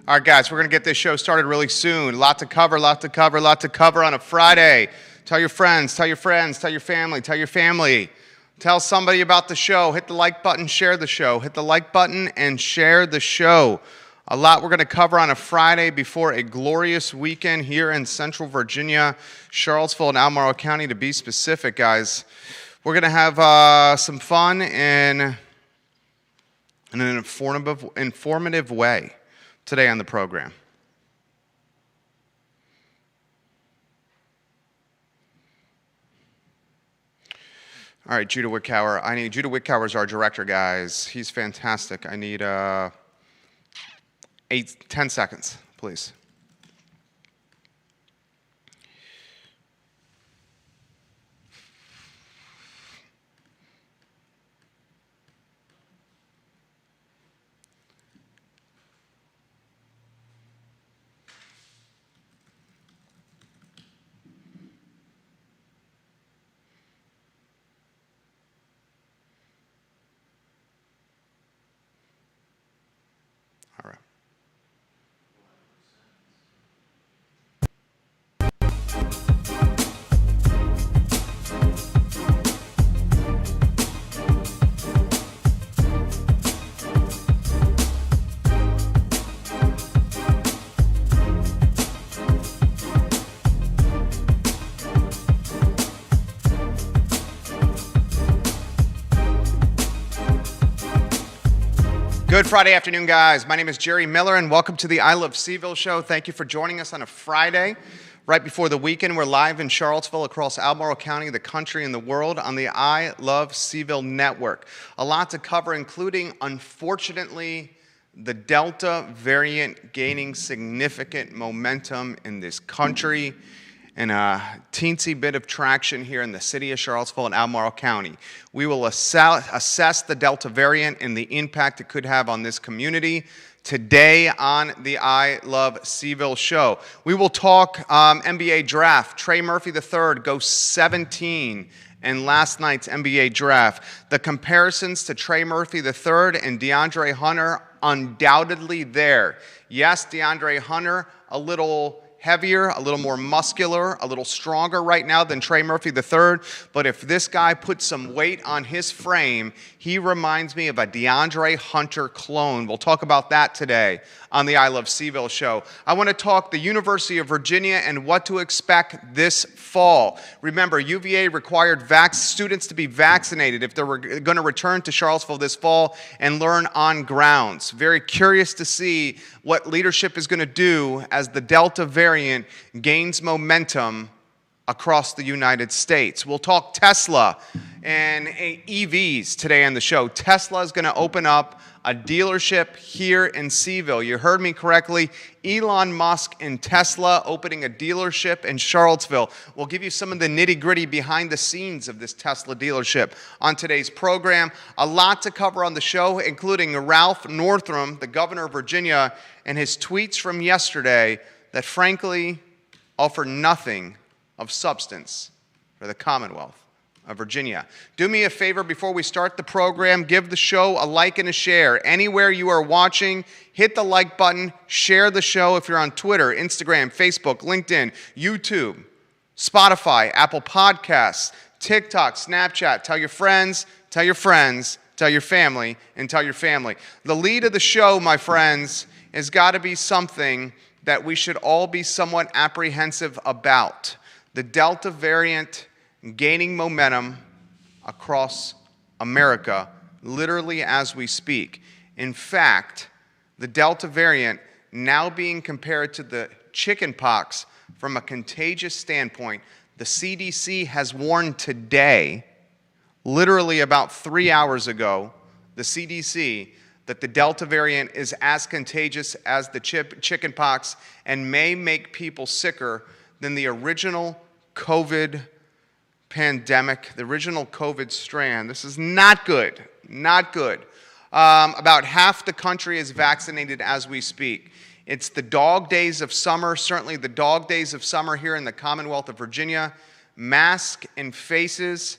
All right, guys, we're going to get this show started really soon. Lot to cover on a Friday. Tell your friends, tell your friends, tell your family, tell your family. Tell somebody about the show. Hit the like button, share the show. Hit the like button and share the show. A lot we're going to cover on a Friday before a glorious weekend here in Central Virginia, Charlottesville and Albemarle County to be specific, guys. We're going to have some fun in an informative way today on the program. All right, Judah Wickower. Judah Wickower is our director, guys. He's fantastic. I need 10 seconds, please. All right. Good Friday afternoon, guys. My name is Jerry Miller, and welcome to the I Love CVille show. Thank you for joining us on a Friday, right before the weekend. We're live in Charlottesville, across Albemarle County, the country, and the world on the I Love CVille network. A lot to cover, including, unfortunately, the Delta variant gaining significant momentum in this country, and a teensy bit of traction here in the city of Charlottesville and Albemarle County. We will assess the Delta variant and the impact it could have on this community today on the I Love CVille show. We will talk NBA draft. Trey Murphy III goes 17 in last night's NBA draft. The comparisons to Trey Murphy III and DeAndre Hunter undoubtedly there. Yes, DeAndre Hunter a little heavier, a little more muscular, a little stronger right now than Trey Murphy III. But if this guy puts some weight on his frame, he reminds me of a DeAndre Hunter clone. We'll talk about that today on the I Love CVille show. I want to talk the University of Virginia and what to expect this fall. Remember, UVA required students to be vaccinated if they were going to return to Charlottesville this fall and learn on grounds. Very curious to see what leadership is going to do as the Delta variant gains momentum across the United States. We'll talk Tesla and EVs today on the show. Tesla is going to open up a dealership here in CVille. You heard me correctly. Elon Musk and Tesla opening a dealership in Charlottesville. We'll give you some of the nitty-gritty behind the scenes of this Tesla dealership on today's program. A lot to cover on the show, including Ralph Northam, the governor of Virginia, and his tweets from yesterday that frankly offer nothing of substance for the Commonwealth of Virginia. Do me a favor before we start the program. Give the show a like and a share. Anywhere you are watching, hit the like button. Share the show if you're on Twitter, Instagram, Facebook, LinkedIn, YouTube, Spotify, Apple Podcasts, TikTok, Snapchat. Tell your friends, tell your friends, tell your family, and tell your family. The lead of the show, my friends, has got to be something that we should all be somewhat apprehensive about. The Delta variant gaining momentum across America, literally as we speak. In fact, the Delta variant now being compared to the chickenpox from a contagious standpoint. The CDC has warned today, literally about 3 hours ago, the CDC, that the Delta variant is as contagious as the chickenpox and may make people sicker than the original COVID pandemic, the original COVID strand. This is not good, not good. About half the country is vaccinated as we speak. It's the dog days of summer, certainly the dog days of summer here in the Commonwealth of Virginia. Masks and faces,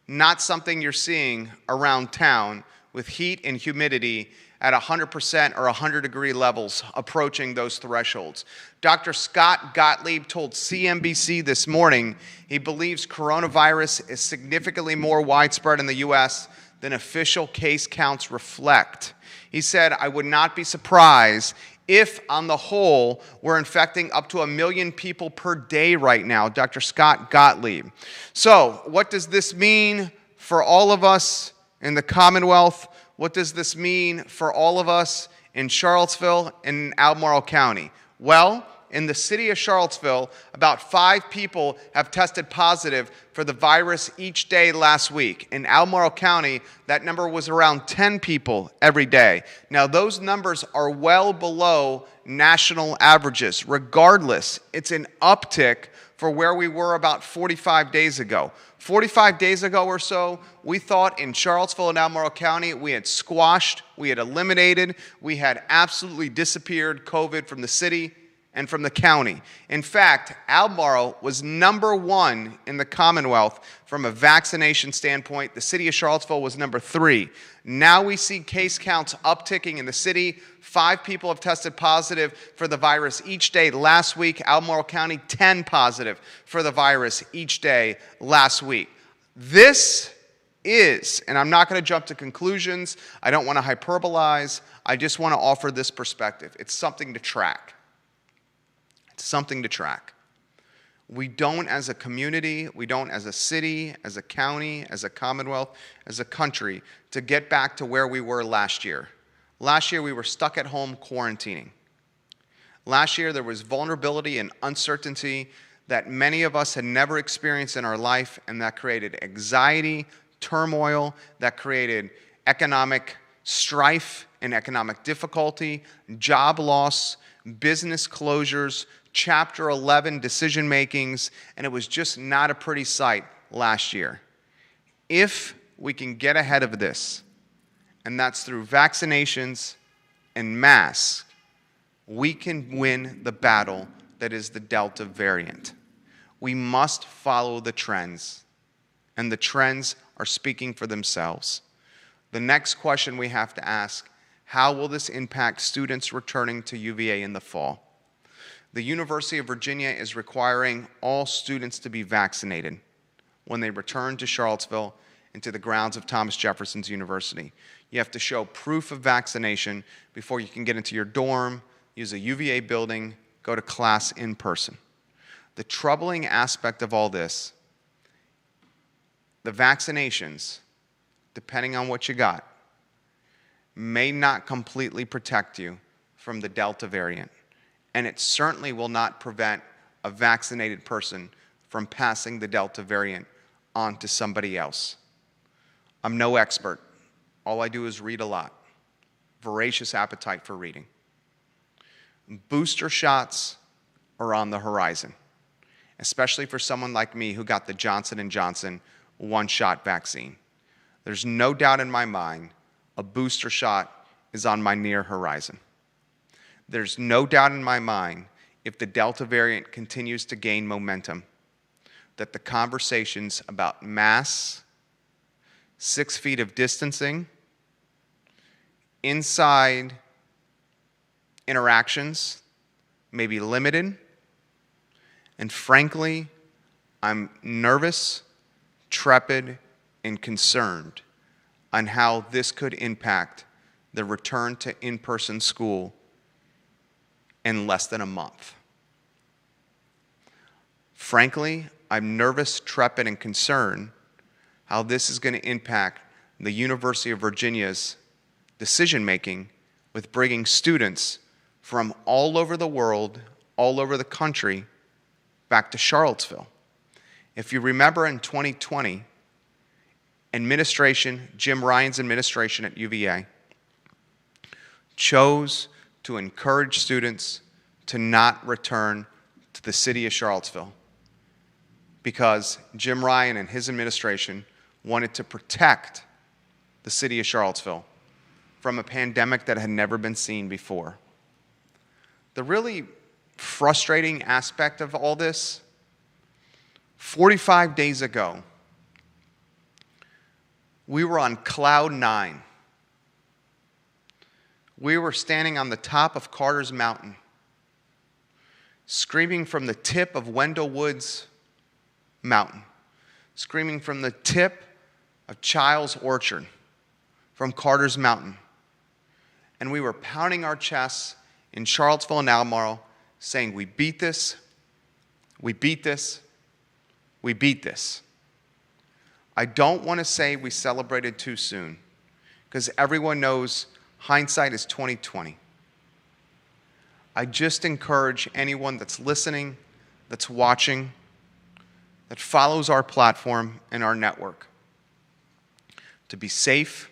not something you're seeing around town with heat and humidity at 100% or 100-degree levels approaching those thresholds. Dr. Scott Gottlieb told CNBC this morning he believes coronavirus is significantly more widespread in the U.S. than official case counts reflect. He said, "I would not be surprised if, on the whole, we're infecting up to 1 million people per day right now," Dr. Scott Gottlieb. So, what does this mean for all of us in the Commonwealth? What does this mean for all of us in Charlottesville and Albemarle County? Well, in the city of Charlottesville, about 5 people have tested positive for the virus each day last week. In Albemarle County, that number was around 10 people every day. Now, those numbers are well below national averages. Regardless, it's an uptick for where we were about 45 days ago. 45 days ago or so, we thought in Charlottesville and Albemarle County we had squashed, we had eliminated, we had absolutely disappeared COVID from the city and from the county. In fact, Albemarle was number 1 in the Commonwealth from a vaccination standpoint. The city of Charlottesville was number 3. Now we see case counts upticking in the city. 5 people have tested positive for the virus each day last week. Albemarle County, 10 positive for the virus each day last week. This is, and I'm not going to jump to conclusions. I don't want to hyperbolize. I just want to offer this perspective. It's something to track. It's something to track. We don't as a community, we don't as a city, as a county, as a commonwealth, as a country, to get back to where we were last year. Last year we were stuck at home quarantining. Last year there was vulnerability and uncertainty that many of us had never experienced in our life, and that created anxiety, turmoil, that created economic strife and economic difficulty, job loss, business closures, Chapter 11 decision makings, and it was just not a pretty sight last year. If we can get ahead of this, and that's through vaccinations and masks, we can win the battle that is the Delta variant. We must follow the trends, and the trends are speaking for themselves. The next question we have to ask, how will this impact students returning to UVA in the fall? The University of Virginia is requiring all students to be vaccinated when they return to Charlottesville and to the grounds of Thomas Jefferson University. You have to show proof of vaccination before you can get into your dorm, use a UVA building, go to class in person. The troubling aspect of all this, the vaccinations, depending on what you got, may not completely protect you from the Delta variant. And it certainly will not prevent a vaccinated person from passing the Delta variant on to somebody else. I'm no expert. All I do is read a lot. Voracious appetite for reading. Booster shots are on the horizon, especially for someone like me who got the Johnson & Johnson one-shot vaccine. There's no doubt in my mind a booster shot is on my near horizon. There's no doubt in my mind, if the Delta variant continues to gain momentum, that the conversations about masks, 6 feet of distancing, inside interactions may be limited, and frankly, I'm nervous, trepid, and concerned on how this could impact the return to in-person school in less than a month. Frankly, I'm nervous, trepid, and concerned how this is going to impact the University of Virginia's decision-making with bringing students from all over the world, all over the country, back to Charlottesville. If you remember in 2020, Jim Ryan's administration at UVA chose to encourage students to not return to the city of Charlottesville because Jim Ryan and his administration wanted to protect the city of Charlottesville from a pandemic that had never been seen before. The really frustrating aspect of all this, 45 days ago, we were on cloud 9 We were standing on the top of Carter's Mountain, screaming from the tip of Wendell Woods Mountain, screaming from the tip of Child's Orchard, from Carter's Mountain. And we were pounding our chests in Charlottesville and Albemarle, saying, we beat this, we beat this, we beat this. I don't want to say we celebrated too soon, because everyone knows hindsight is 20/20. I just encourage anyone that's listening, that's watching, that follows our platform and our network to be safe,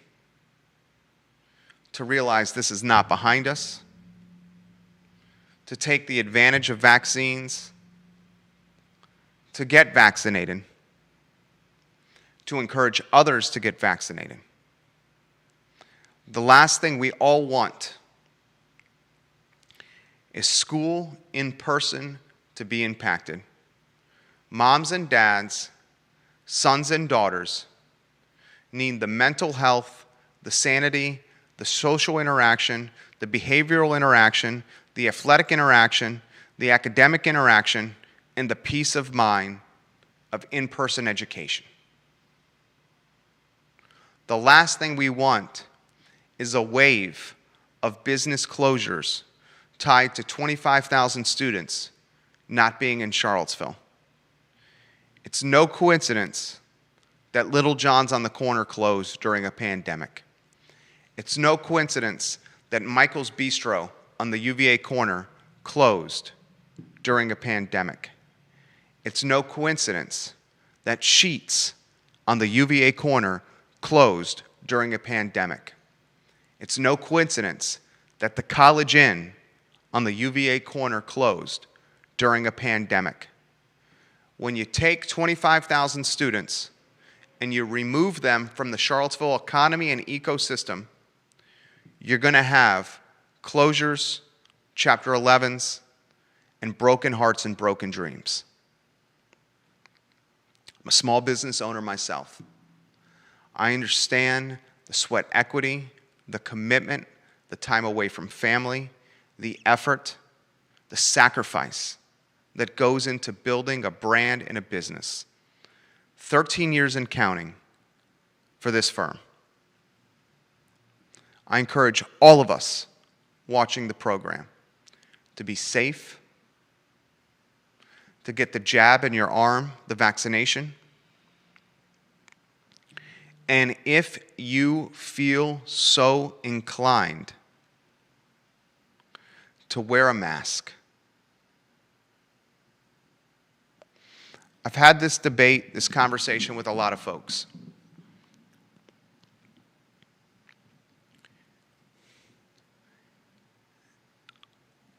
to realize this is not behind us, to take the advantage of vaccines, to get vaccinated, to encourage others to get vaccinated. The last thing we all want is school in person to be impacted. Moms and dads, sons and daughters need the mental health, the sanity, the social interaction, the behavioral interaction, the athletic interaction, the academic interaction, and the peace of mind of in-person education. The last thing we want is a wave of business closures tied to 25,000 students not being in Charlottesville. It's no coincidence that Little John's on the corner closed during a pandemic. It's no coincidence that Michael's Bistro on the UVA corner closed during a pandemic. It's no coincidence that Sheetz on the UVA corner closed during a pandemic. It's no coincidence that the College Inn on the UVA corner closed during a pandemic. When you take 25,000 students and you remove them from the Charlottesville economy and ecosystem, you're going to have closures, Chapter 11s, and broken hearts and broken dreams. I'm a small business owner myself. I understand the sweat equity, the commitment, the time away from family, the effort, the sacrifice that goes into building a brand and a business. 13 years and counting for this firm. I encourage all of us watching the program to be safe, to get the jab in your arm, the vaccination. And if you feel so inclined to wear a mask. I've had this debate, this conversation with a lot of folks.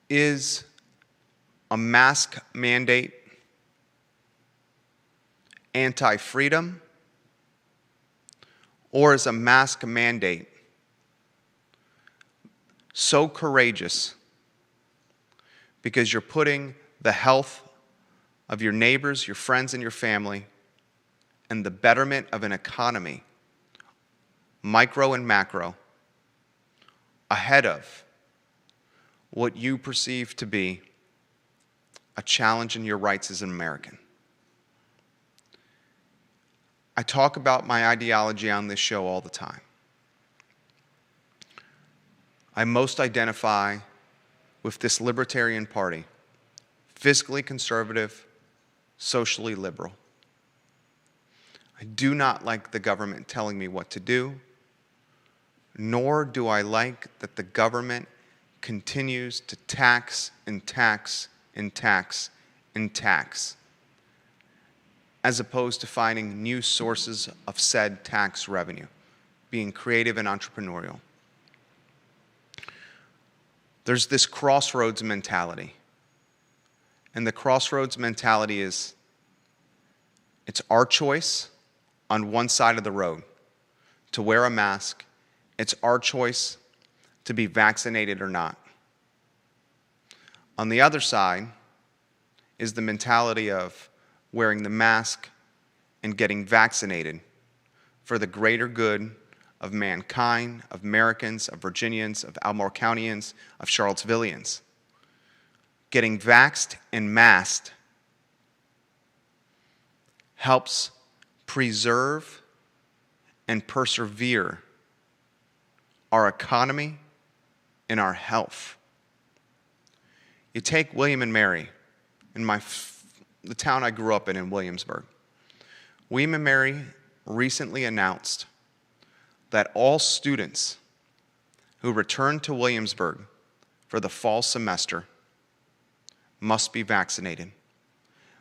Is a mask mandate anti-freedom, or is a mask mandate so courageous because you're putting the health of your neighbors, your friends, and your family, and the betterment of an economy, micro and macro, ahead of what you perceive to be a challenge in your rights as an American? I talk about my ideology on this show all the time. I most identify with this Libertarian Party, fiscally conservative, socially liberal. I do not like the government telling me what to do, nor do I like that the government continues to tax and tax and tax and tax, as opposed to finding new sources of said tax revenue, being creative and entrepreneurial. There's this crossroads mentality. And the crossroads mentality is, it's our choice on one side of the road to wear a mask. It's our choice to be vaccinated or not. On the other side is the mentality of wearing the mask and getting vaccinated for the greater good of mankind, of Americans, of Virginians, of Albemarle Countyans, of Charlottesvillians. Getting vaxxed and masked helps preserve and persevere our economy and our health. You take William and Mary, in the town I grew up in Williamsburg. William and Mary recently announced that all students who return to Williamsburg for the fall semester must be vaccinated.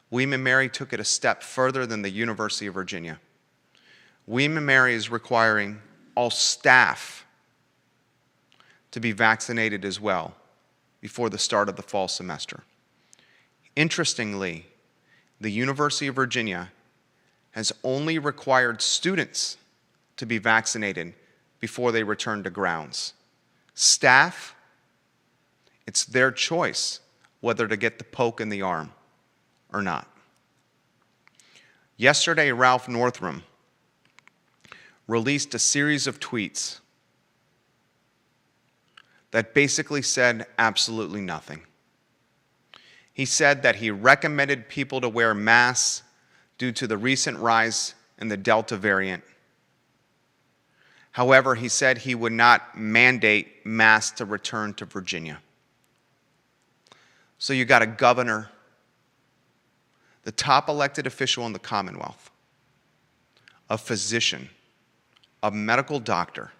William and Mary took it a step further than the University of Virginia. William and Mary is requiring all staff to be vaccinated as well before the start of the fall semester. Interestingly, the University of Virginia has only required students to be vaccinated before they return to grounds. Staff, it's their choice whether to get the poke in the arm or not. Yesterday, Ralph Northam released a series of tweets that basically said absolutely nothing. He said that he recommended people to wear masks due to the recent rise in the Delta variant. However, he said he would not mandate masks to return to Virginia. So you got a governor, the top elected official in the Commonwealth, a physician, a medical doctor,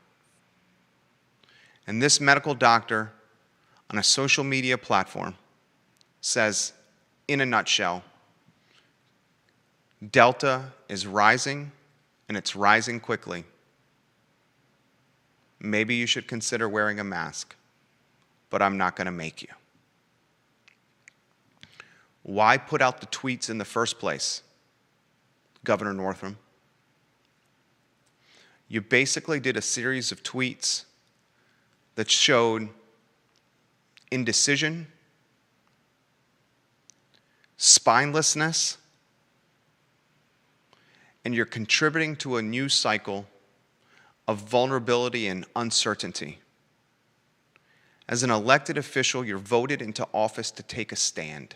and this medical doctor on a social media platform says, in a nutshell, Delta is rising, and it's rising quickly. Maybe you should consider wearing a mask, but I'm not going to make you. Why put out the tweets in the first place, Governor Northam? You basically did a series of tweets that showed indecision, spinelessness, and you're contributing to a new cycle of vulnerability and uncertainty. As an elected official, you're voted into office to take a stand.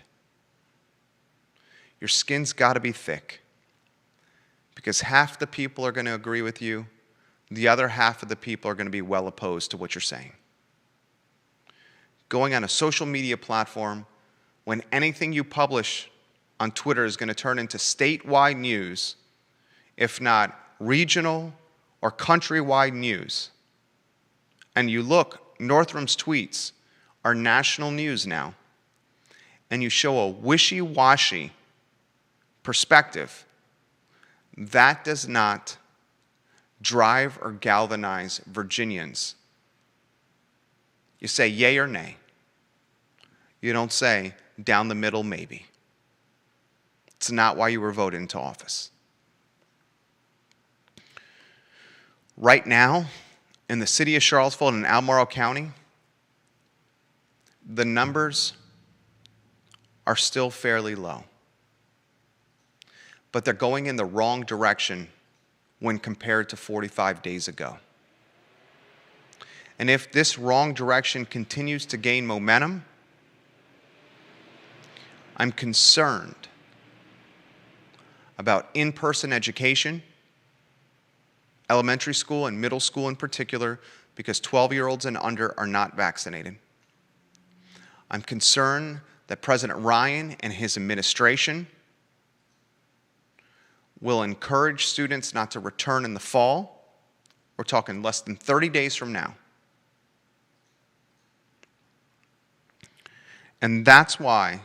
Your skin's got to be thick, because half the people are going to agree with you, the other half of the people are going to be well opposed to what you're saying. Going on a social media platform when anything you publish on Twitter is going to turn into statewide news, if not regional or countrywide news. And you look, Northam's tweets are national news now, and you show a wishy-washy perspective, that does not drive or galvanize Virginians. You say yay or nay. You don't say down the middle maybe. It's not why you were voted into office. Right now, in the city of Charlottesville and in Albemarle County, the numbers are still fairly low. But they're going in the wrong direction when compared to 45 days ago. And if this wrong direction continues to gain momentum, I'm concerned about in-person education, elementary school and middle school in particular, because 12-year-olds and under are not vaccinated. I'm concerned that President Ryan and his administration will encourage students not to return in the fall. We're talking less than 30 days from now. And that's why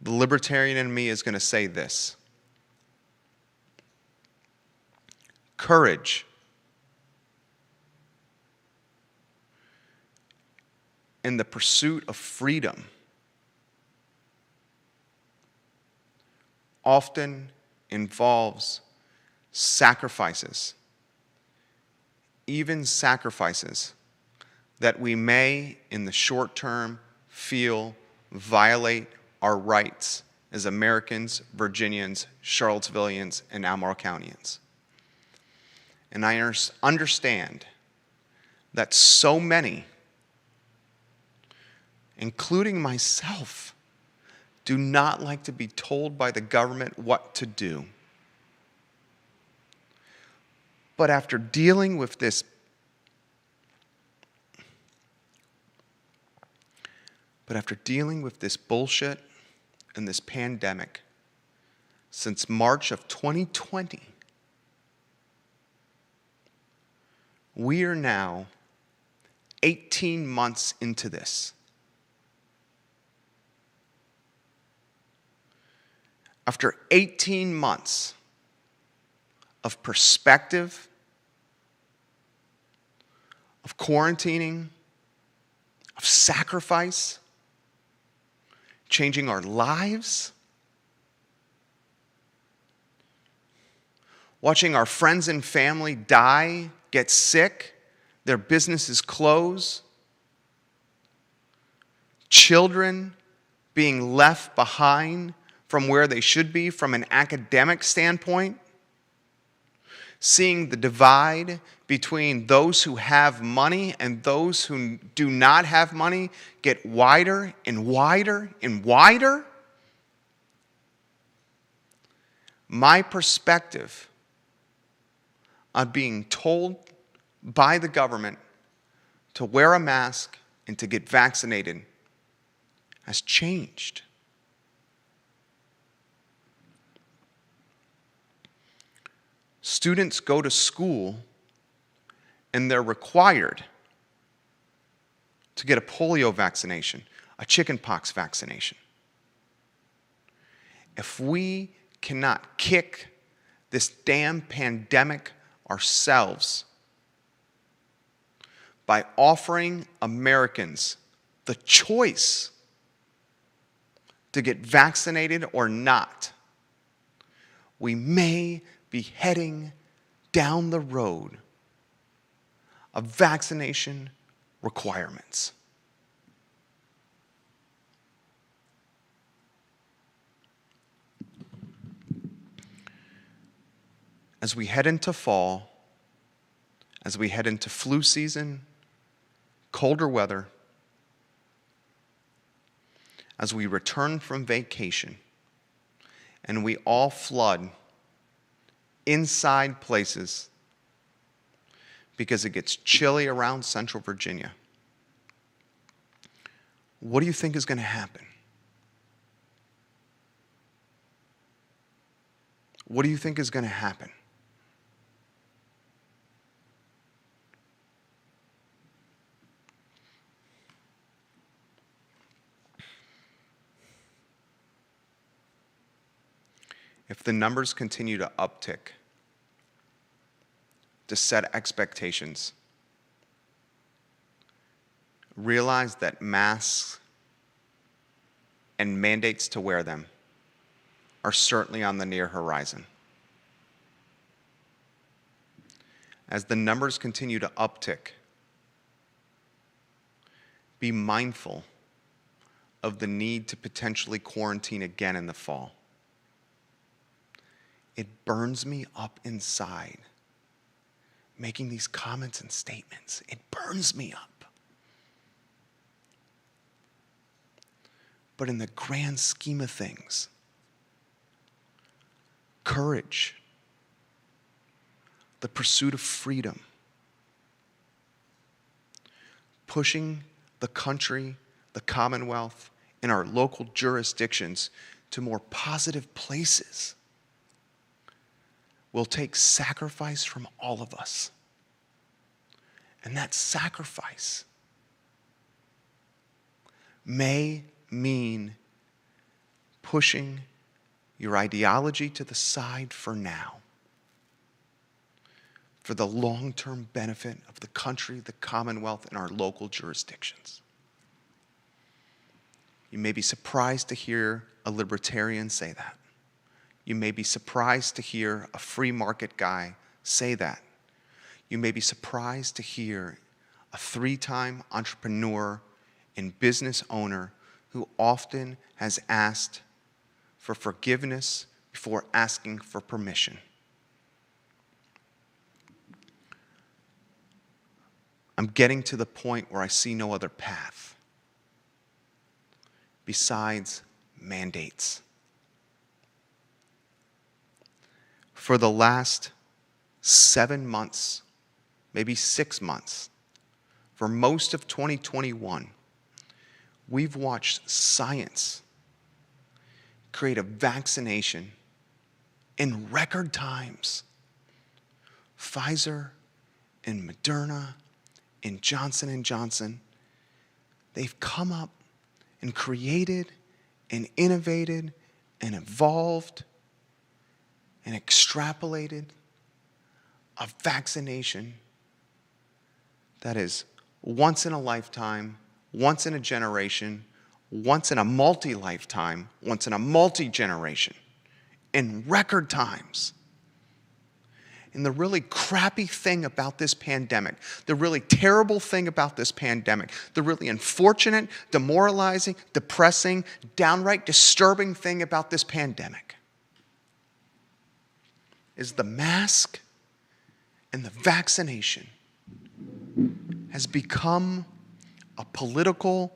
the libertarian in me is going to say this. Courage in the pursuit of freedom often involves sacrifices, even sacrifices that we may, in the short term, feel violate our rights as Americans, Virginians, Charlottesvillians, and Albemarle Countyans. And I understand that so many, including myself, do not like to be told by the government what to do. But after dealing with this bullshit and this pandemic since March of 2020, we are now 18 months into this. After 18 months of perspective, of quarantining, of sacrifice, changing our lives, watching our friends and family die, get sick, their businesses close, children being left behind from where they should be from an academic standpoint, seeing the divide between those who have money and those who do not have money get wider and wider and wider. My perspective on being told by the government to wear a mask and to get vaccinated has changed. Students go to school and they're required to get a polio vaccination, a chickenpox vaccination. If we cannot kick this damn pandemic ourselves by offering Americans the choice to get vaccinated or not, we may be heading down the road of vaccination requirements. As we head into fall, as we head into flu season, colder weather, as we return from vacation, and we all flood inside places because it gets chilly around Central Virginia, what do you think is going to happen? What do you think is going to happen? If the numbers continue to uptick, to set expectations, realize that masks and mandates to wear them are certainly on the near horizon. As the numbers continue to uptick, be mindful of the need to potentially quarantine again in the fall. It burns me up inside making these comments and statements. It burns me up. But in the grand scheme of things, courage, the pursuit of freedom, pushing the country, the Commonwealth, and our local jurisdictions to more positive places will take sacrifice from all of us. And that sacrifice may mean pushing your ideology to the side for now, for the long-term benefit of the country, the Commonwealth, and our local jurisdictions. You may be surprised to hear a libertarian say that. You may be surprised to hear a free market guy say that. You may be surprised to hear a 3-time entrepreneur and business owner who often has asked for forgiveness before asking for permission. I'm getting to the point where I see no other path besides mandates. For the last 7 months, maybe 6 months, for most of 2021, we've watched science create a vaccination in record times. Pfizer and Moderna and Johnson & Johnson, they've come up and created and innovated and evolved and extrapolated a vaccination that is once in a lifetime, once in a generation, once in a multi-lifetime, once in a multi-generation, in record times. And the really crappy thing about this pandemic, the really terrible thing about this pandemic, the really unfortunate, demoralizing, depressing, downright disturbing thing about this pandemic is the mask and the vaccination has become a political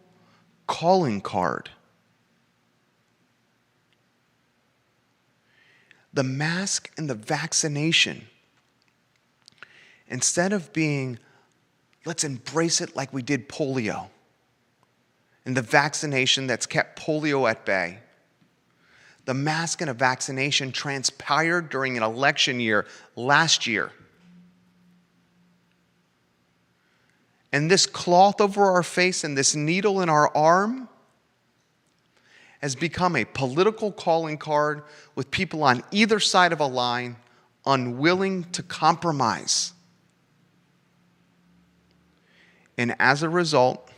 calling card. The mask and the vaccination, instead of being, let's embrace it like we did polio, and the vaccination that's kept polio at bay, the mask and a vaccination transpired during an election year last year. And this cloth over our face and this needle in our arm has become a political calling card with people on either side of a line unwilling to compromise. And as a result,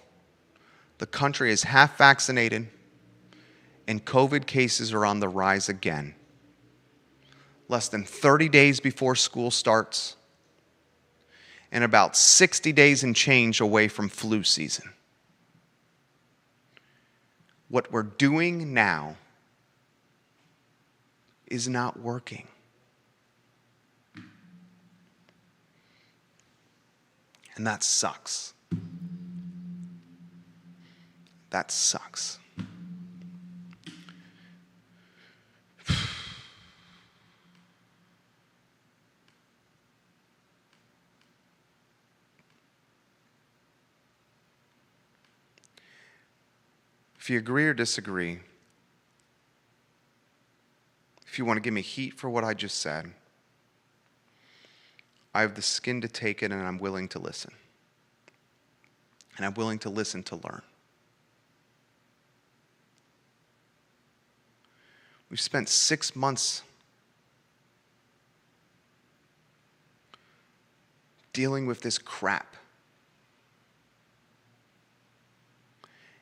the country is half vaccinated and COVID cases are on the rise again. Less than 30 days before school starts, and about 60 days and change away from flu season. What we're doing now is not working. And that sucks. That sucks. If you agree or disagree, if you want to give me heat for what I just said, I have the skin to take it and I'm willing to listen. And I'm willing to listen to learn. We've spent 6 months dealing with this crap.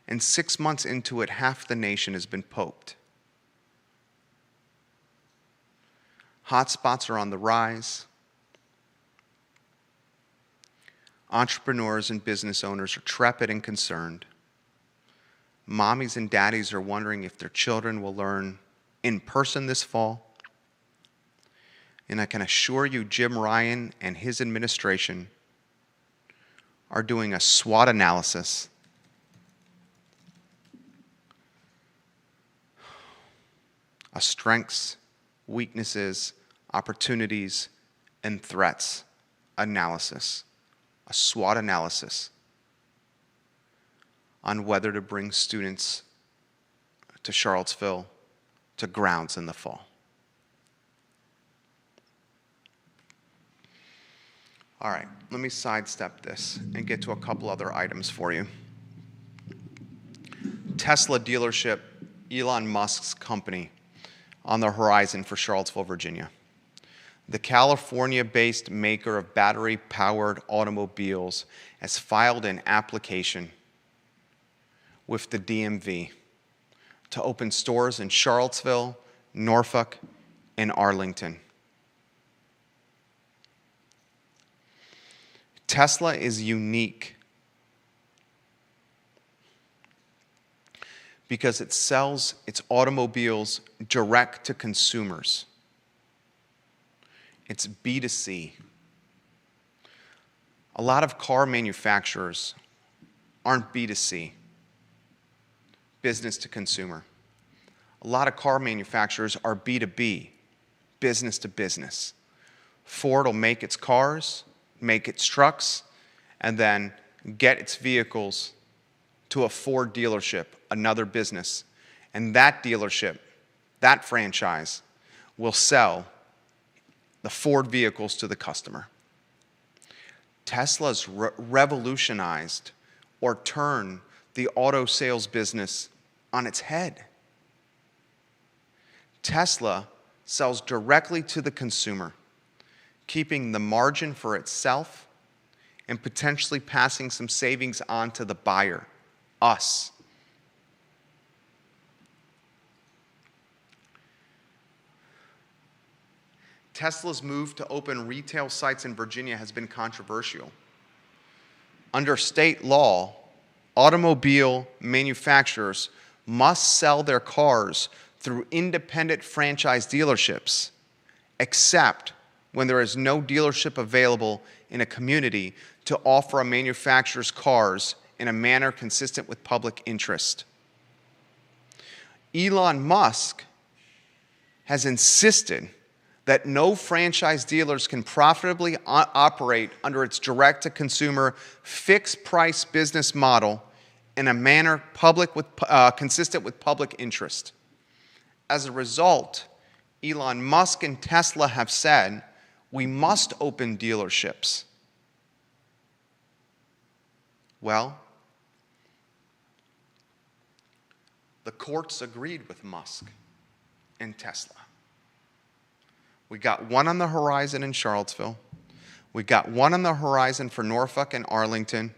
And 6 months into it, half the nation has been poked. Hotspots are on the rise. Entrepreneurs and business owners are trepid and concerned. Mommies and daddies are wondering if their children will learn in person this fall. And I can assure you, Jim Ryan and his administration are doing a SWOT analysis a strengths, weaknesses, opportunities, and threats analysis, a SWOT analysis on whether to bring students to Charlottesville to grounds in the fall. All right, let me sidestep this and get to a couple other items for you. Tesla dealership, Elon Musk's company, on the horizon for Charlottesville, Virginia. The California-based maker of battery-powered automobiles has filed an application with the DMV to open stores in Charlottesville, Norfolk, and Arlington. Tesla is unique because it sells its automobiles direct to consumers. It's B2C. A lot of car manufacturers aren't B2C, business to consumer. A lot of car manufacturers are B2B, business to business. Ford will make its cars, make its trucks, and then get its vehicles to a Ford dealership, another business. And that dealership, that franchise, will sell the Ford vehicles to the customer. Tesla's revolutionized or turned the auto sales business on its head. Tesla sells directly to the consumer, keeping the margin for itself and potentially passing some savings on to the buyer, us. Tesla's move to open retail sites in Virginia has been controversial. Under state law, automobile manufacturers must sell their cars through independent franchise dealerships, except when there is no dealership available in a community to offer a manufacturer's cars in a manner consistent with public interest. Elon Musk has insisted that no franchise dealers can profitably operate under its direct-to-consumer fixed-price business model in a manner consistent with public interest. As a result, Elon Musk and Tesla have said, we must open dealerships. Well, the courts agreed with Musk and Tesla. We got one on the horizon in Charlottesville. We got one on the horizon for Norfolk and Arlington.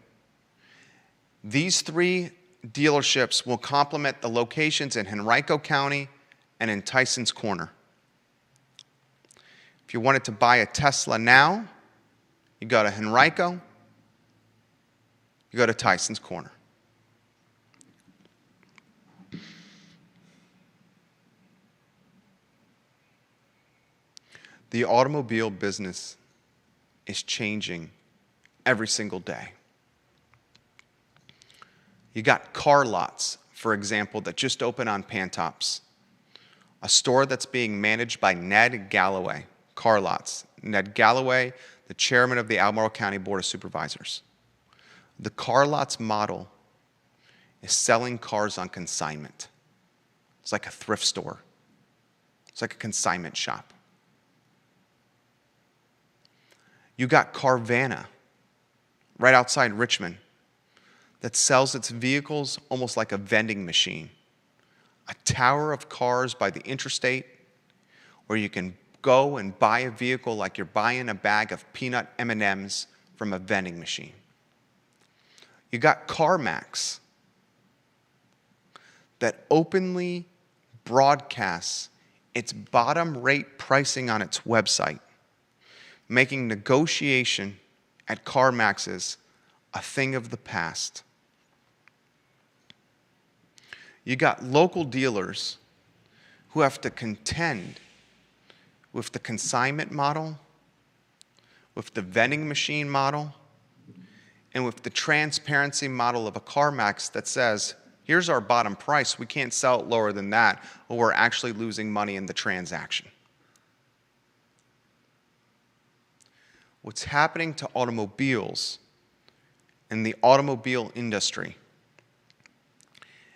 These 3 dealerships will complement the locations in Henrico County and in Tyson's Corner. If you wanted to buy a Tesla now, you go to Henrico, you go to Tyson's Corner. The automobile business is changing every single day. You got Car Lots, for example, that just opened on Pantops, a store that's being managed by Ned Galloway. Car Lots. Ned Galloway, the chairman of the Albemarle County Board of Supervisors. The Car Lots model is selling cars on consignment. It's like a thrift store. It's like a consignment shop. You got Carvana, right outside Richmond, that sells its vehicles almost like a vending machine. A tower of cars by the interstate where you can go and buy a vehicle like you're buying a bag of peanut M&Ms from a vending machine. You got CarMax that openly broadcasts its bottom rate pricing on its website, making negotiation at CarMax's a thing of the past. You got local dealers who have to contend with the consignment model, with the vending machine model, and with the transparency model of a CarMax that says, here's our bottom price, we can't sell it lower than that, or we're actually losing money in the transaction. What's happening to automobiles and the automobile industry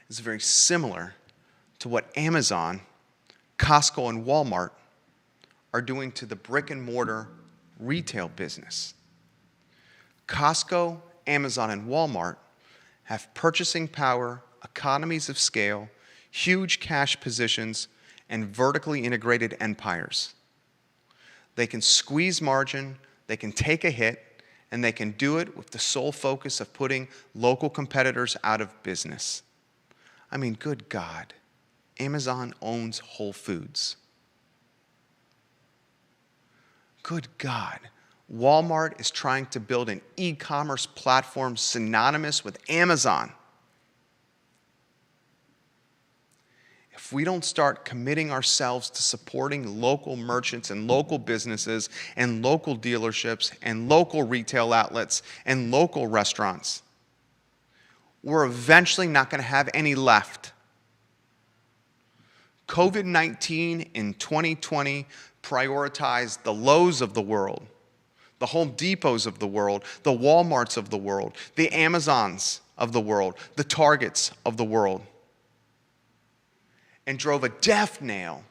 is very similar to what Amazon, Costco, and Walmart are doing to the brick and mortar retail business. Costco, Amazon, and Walmart have purchasing power, economies of scale, huge cash positions, and vertically integrated empires. They can squeeze margin, they can take a hit, and they can do it with the sole focus of putting local competitors out of business. I mean, good God, Amazon owns Whole Foods. Good God, Walmart is trying to build an e-commerce platform synonymous with Amazon. If if we don't start committing ourselves to supporting local merchants and local businesses and local dealerships and local retail outlets and local restaurants, we're eventually not going to have any left. COVID-19 in 2020 prioritized the Lowe's of the world, the Home Depots of the world, the Walmarts of the world, the Amazons of the world, the Targets of the world, and drove a death nail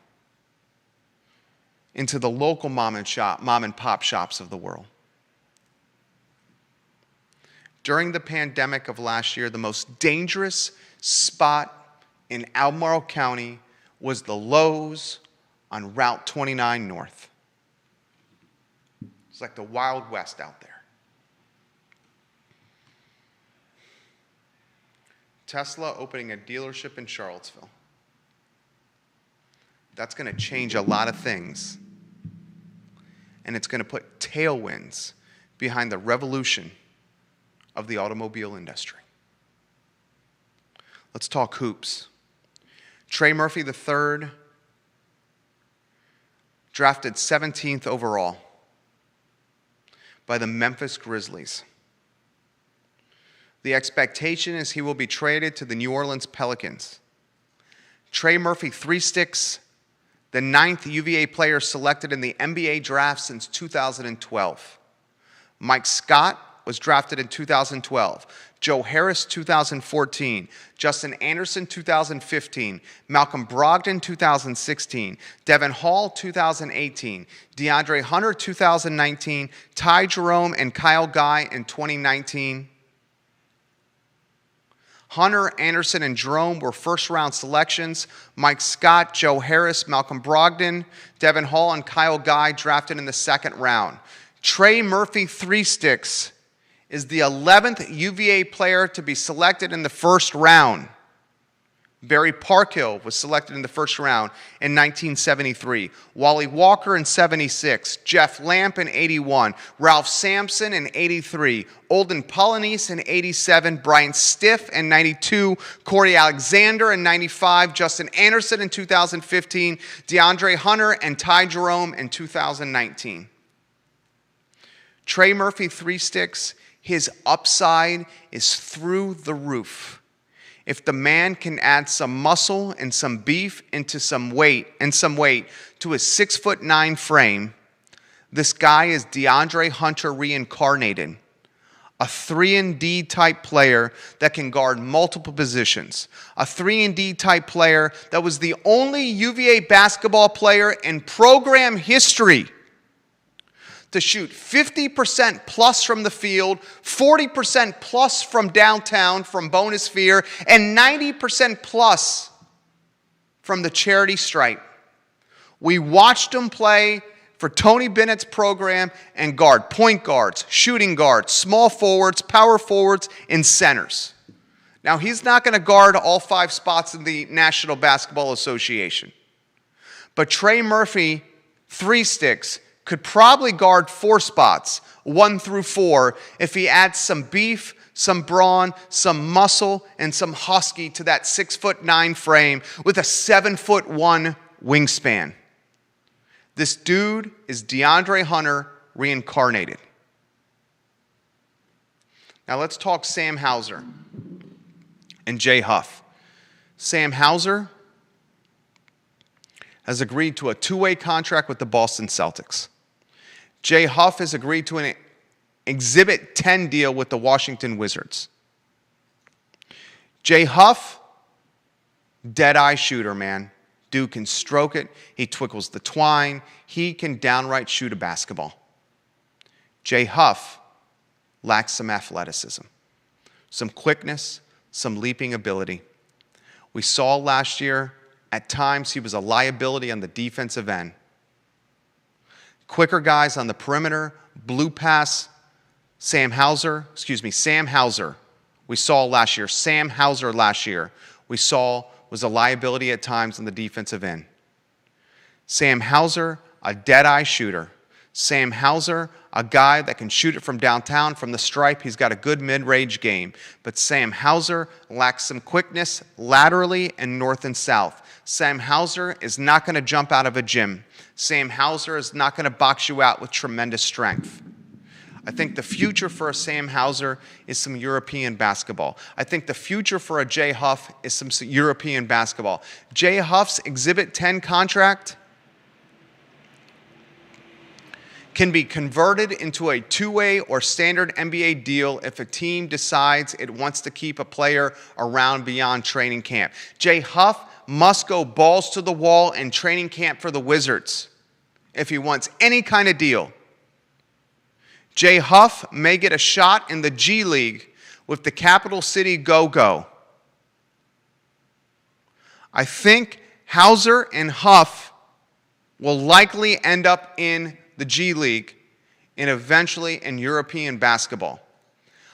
into the local mom and pop shops of the world. During the pandemic of last year, the most dangerous spot in Albemarle County was the Lowe's on Route 29 North. It's like the Wild West out there. Tesla opening a dealership in Charlottesville. That's going to change a lot of things. And it's going to put tailwinds behind the revolution of the automobile industry. Let's talk hoops. Trey Murphy III, drafted 17th overall by the Memphis Grizzlies. The expectation is he will be traded to the New Orleans Pelicans. Trey Murphy, 3 sticks, the 9th UVA player selected in the NBA draft since 2012. Mike Scott was drafted in 2012. Joe Harris, 2014. Justin Anderson, 2015. Malcolm Brogdon, 2016. Devin Hall, 2018. DeAndre Hunter, 2019. Ty Jerome and Kyle Guy in 2019. Hunter, Anderson, and Jerome were first-round selections. Mike Scott, Joe Harris, Malcolm Brogdon, Devin Hall, and Kyle Guy drafted in the second round. Trey Murphy, 3 sticks, is the 11th UVA player to be selected in the first round. Barry Parkhill was selected in the first round in 1973. Wally Walker in 76. Jeff Lamp in 81. Ralph Sampson in 83. Olden Polynice in 87. Brian Stiff in 92. Corey Alexander in 95. Justin Anderson in 2015. DeAndre Hunter and Ty Jerome in 2019. Trey Murphy, 3 sticks. His upside is through the roof. If the man can add some muscle and some beef into some weight to his 6'9" frame, this guy is DeAndre Hunter reincarnated. A 3-and-D type player that can guard multiple positions. A 3-and-D type player that was the only UVA basketball player in program history to shoot 50% plus from the field, 40% plus from downtown, from Bonosphere, and 90% plus from the charity stripe. We watched him play for Tony Bennett's program and guard point guards, shooting guards, small forwards, power forwards, and centers. Now, he's not going to guard all 5 spots in the National Basketball Association. But Trey Murphy, 3 sticks, could probably guard 4 spots, 1 through 4, if he adds some beef, some brawn, some muscle, and some husky to that 6'9" frame with a 7'1" wingspan. This dude is DeAndre Hunter reincarnated. Now let's talk Sam Hauser and Jay Huff. Sam Hauser has agreed to a 2-way contract with the Boston Celtics. Jay Huff has agreed to an Exhibit 10 deal with the Washington Wizards. Jay Huff, dead-eye shooter, man. Dude can stroke it. He twiggles the twine. He can downright shoot a basketball. Jay Huff lacks some athleticism, some quickness, some leaping ability. We saw last year, at times, he was a liability on the defensive end. Quicker guys on the perimeter, blue pass, Sam Hauser. We saw last year, Sam Hauser last year, we saw was a liability at times on the defensive end. Sam Hauser, a dead-eye shooter. Sam Hauser, a guy that can shoot it from downtown, from the stripe. He's got a good mid-range game. But Sam Hauser lacks some quickness laterally and north and south. Sam Hauser is not going to jump out of a gym. Sam Hauser is not going to box you out with tremendous strength. I think the future for a Sam Hauser is some European basketball. I think the future for a Jay Huff is some European basketball. Jay Huff's Exhibit 10 contract can be converted into a two-way or standard NBA deal if a team decides it wants to keep a player around beyond training camp. Jay Huff must go balls to the wall in training camp for the Wizards if he wants any kind of deal. Jay Huff may get a shot in the G League with the Capital City Go-Go. I think Hauser and Huff will likely end up in the G League and eventually in European basketball.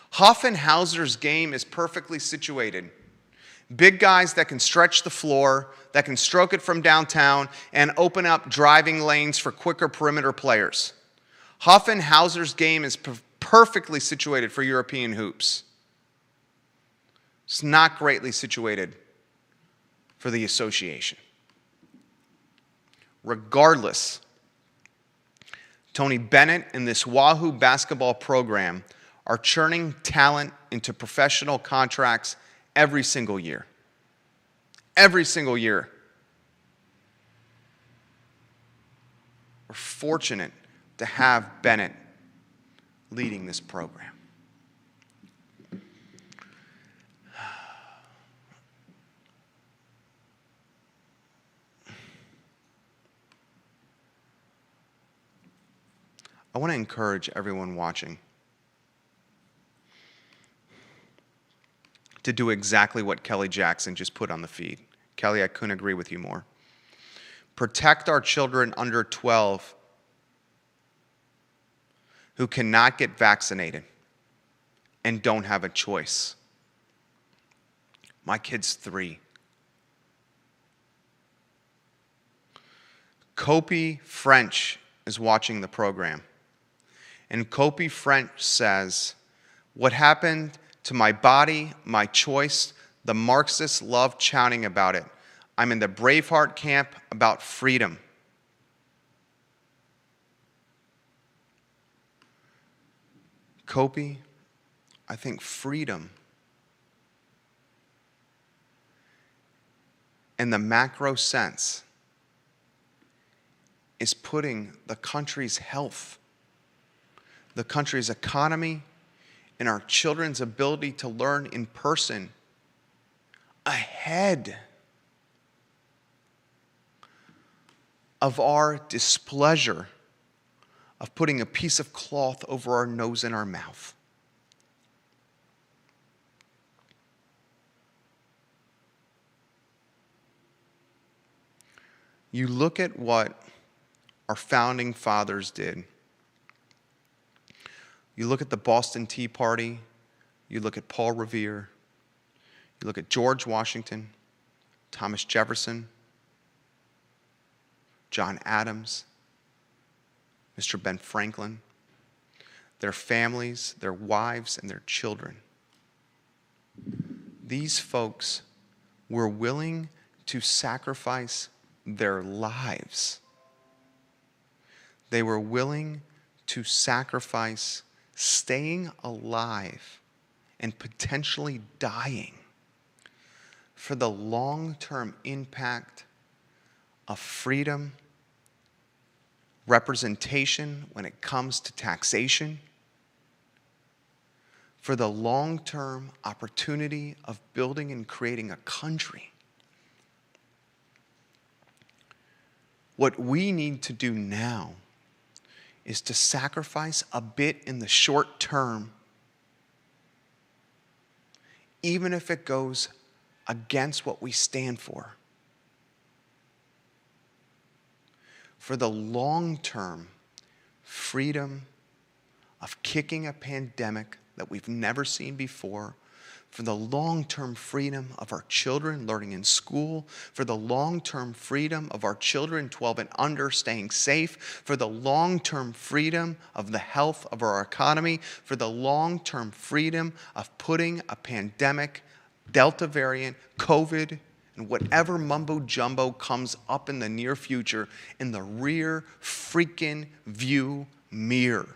Huff and Hauser's game is perfectly situated. Big guys that can stretch the floor, that can stroke it from downtown, and open up driving lanes for quicker perimeter players. Huff and Hauser's game is perfectly situated for European hoops. It's not greatly situated for the association. Regardless, Tony Bennett and this Wahoo basketball program are churning talent into professional contracts every single year. Every single year. We're fortunate to have Bennett leading this program. I want to encourage everyone watching to do exactly what Kelly Jackson just put on the feed. Kelly, I couldn't agree with you more. Protect our children under 12 who cannot get vaccinated and don't have a choice. My kid's 3. Kopi French is watching the program. And Kopi French says, "What happened to my body, my choice? The Marxists love shouting about it. I'm in the Braveheart camp about freedom." Kopi, I think freedom in the macro sense is putting the country's health, the country's economy, and our children's ability to learn in person ahead of our displeasure of putting a piece of cloth over our nose and our mouth. You look at what our founding fathers did. You look at the Boston Tea Party, you look at Paul Revere, you look at George Washington, Thomas Jefferson, John Adams, Mr. Ben Franklin, their families, their wives, and their children. These folks were willing to sacrifice their lives. They were willing to sacrifice staying alive and potentially dying for the long-term impact of freedom, representation when it comes to taxation, for the long-term opportunity of building and creating a country. What we need to do now is to sacrifice a bit in the short term, even if it goes against what we stand for the long-term freedom of kicking a pandemic that we've never seen before, for the long-term freedom of our children learning in school, for the long-term freedom of our children 12 and under staying safe, for the long-term freedom of the health of our economy, for the long-term freedom of putting a pandemic, Delta variant, COVID, and whatever mumbo-jumbo comes up in the near future in the rear freaking view mirror.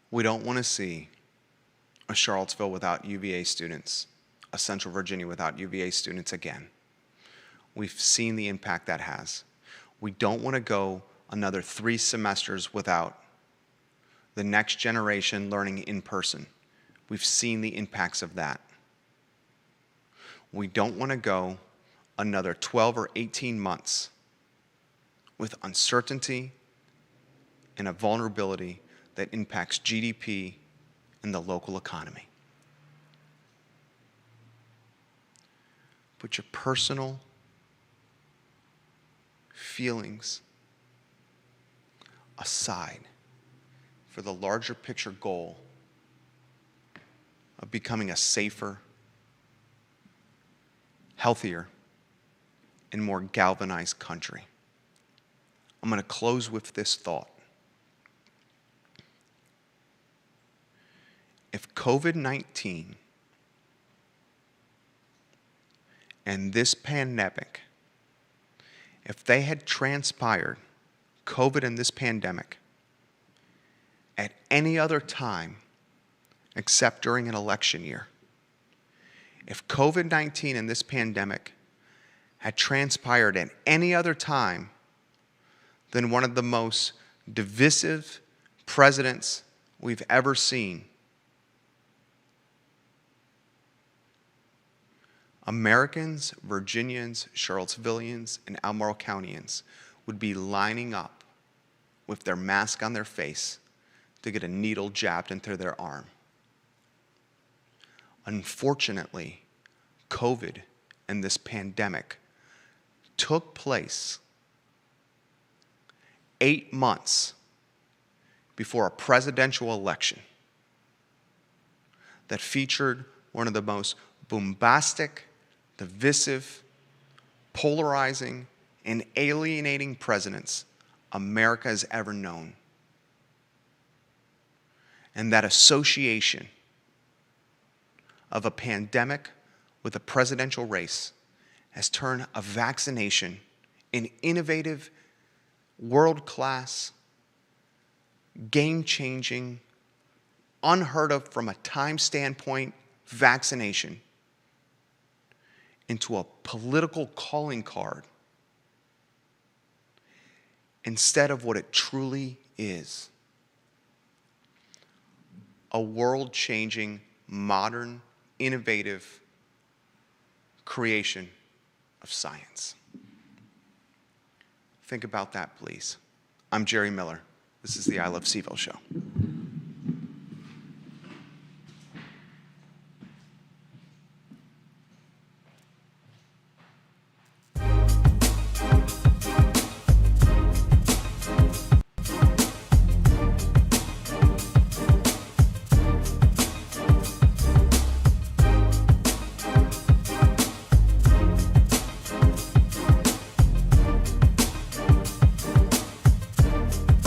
We don't want to see a Charlottesville without UVA students, a Central Virginia without UVA students again. We've seen the impact that has. We don't want to go another 3 semesters without the next generation learning in person. We've seen the impacts of that. We don't want to go another 12 or 18 months with uncertainty and a vulnerability that impacts GDP and the local economy. Put your personal feelings aside for the larger picture goal of becoming a safer, healthier, and more galvanized country. I'm going to close with this thought. If COVID-19 and this pandemic, if they had transpired, COVID and this pandemic, at any other time except during an election year, if COVID-19 and this pandemic had transpired at any other time than one of the most divisive presidents we've ever seen, Americans, Virginians, Charlottesvillians, and Albemarle Countyans would be lining up with their mask on their face to get a needle jabbed into their arm. Unfortunately, COVID and this pandemic took place 8 months before a presidential election that featured one of the most bombastic, divisive, polarizing, and alienating presidents America has ever known. And that association of a pandemic with a presidential race has turned a vaccination, an innovative, world-class, game-changing, unheard of from a time standpoint vaccination into a political calling card instead of what it truly is: a world-changing, modern, innovative creation of science. Think about that, please. I'm Jerry Miller. This is the I Love CVille Show.